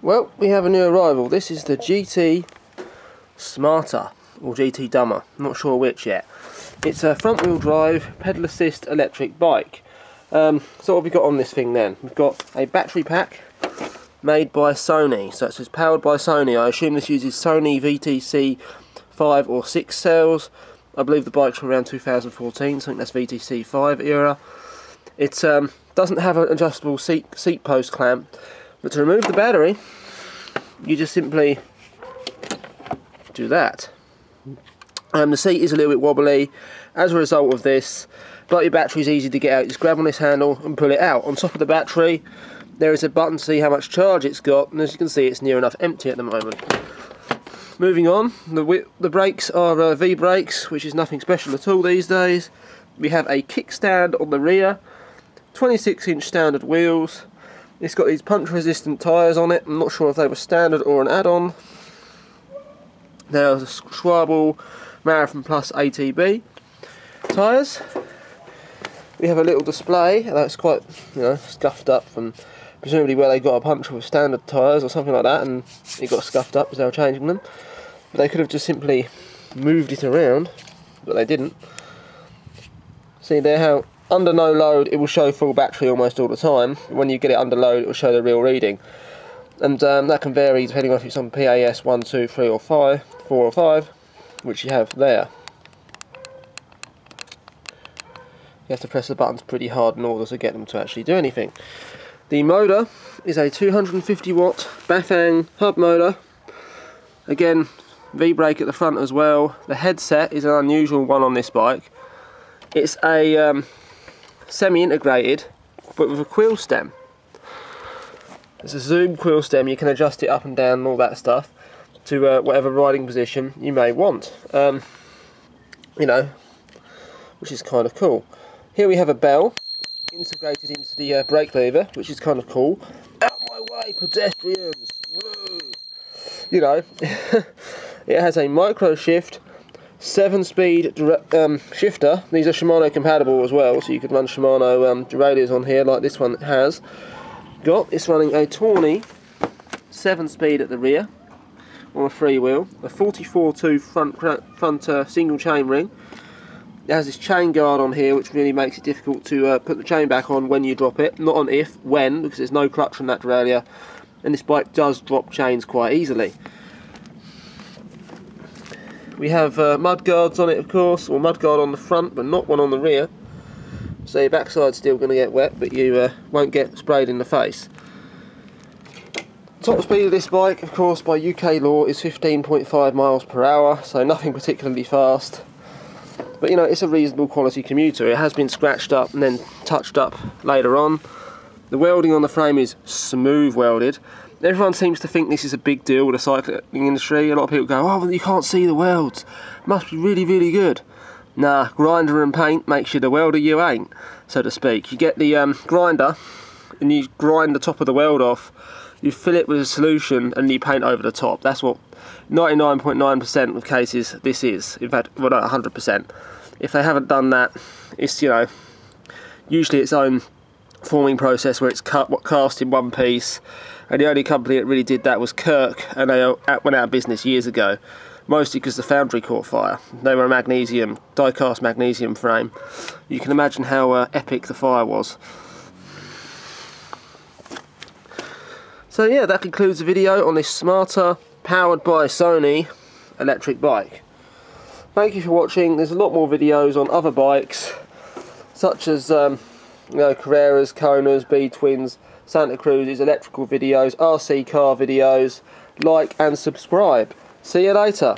Well, we have a new arrival. This is the GT Smarter, or GT Dumber, I'm not sure which yet. It's a front wheel drive, pedal assist electric bike. So what have we got on this thing then? We've got a battery pack made by Sony, so it's powered by Sony. I assume this uses Sony VTC 5 or 6 cells. I believe the bike's from around 2014, so I think that's VTC 5 era. It doesn't have an adjustable seat post clamp, but to remove the battery, you just simply do that. The seat is a little bit wobbly as a result of this, but your battery is easy to get out. Just grab on this handle and pull it out. On top of the battery, there is a button to see how much charge it's got, and as you can see, it's near enough empty at the moment. Moving on, the brakes are V brakes, which is nothing special at all these days. We have a kickstand on the rear, 26-inch standard wheels. It's got these punch-resistant tyres on it. I'm not sure if they were standard or an add-on. There's a Schwalbe Marathon Plus ATB tyres. We have a little display that's quite, scuffed up from presumably where they got a puncture with standard tyres or something like that, and it got scuffed up as they were changing them. But they could have just simply moved it around, but they didn't. See there how under no load it will show full battery almost all the time. When you get it under load, it will show the real reading. And that can vary depending on if it's on PAS 1, 2, 3 or 5, 4 or 5, which you have there. You have to press the buttons pretty hard in order to get them to actually do anything. The motor is a 250 watt Bafang hub motor. Again, V-brake at the front as well. The headset is an unusual one on this bike. It's a semi-integrated, but with a quill stem. It's a zoom quill stem. You can adjust it up and down and all that stuff to whatever riding position you may want. Which is kind of cool. Here we have a bell integrated into the brake lever, which is kind of cool. Out my way, pedestrians! Woo! It has a micro shift 7-speed shifter. These are Shimano compatible as well, so you could run Shimano derailleurs on here like this one has got. It's running a Tawny 7-speed at the rear on a freewheel, a 44.2 front single chain ring. It has this chain guard on here, which really makes it difficult to put the chain back on when you drop it. Not on if, when, because there's no clutch on that derailleur, and this bike does drop chains quite easily. We have mud guards on it, of course, or mud guard on the front, but not one on the rear. So your backside's still going to get wet, but you won't get sprayed in the face. Top speed of this bike, of course, by UK law is 15.5 miles per hour, so nothing particularly fast. But it's a reasonable quality commuter. It has been scratched up and then touched up later on. The welding on the frame is smooth welded. Everyone seems to think this is a big deal with the cycling industry. A lot of people go, oh, well, you can't see the welds. Must be really, really good. Nah, grinder and paint makes you the welder you ain't, so to speak. You get the grinder and you grind the top of the weld off. You fill it with a solution and you paint over the top. That's what 99.9% of cases this is. In fact, well, not 100%. If they haven't done that, it's usually its own forming process where it's cast in one piece. And the only company that really did that was Kirk, and they went out of business years ago, mostly because the foundry caught fire. They were a die-cast magnesium frame. You can imagine how epic the fire was. So yeah, that concludes the video on this Smarter, powered by Sony electric bike. Thank you for watching. There's a lot more videos on other bikes, such as Carreras, Konas, B-Twins, Santa Cruz's, electrical videos, RC car videos. Like and subscribe. See you later.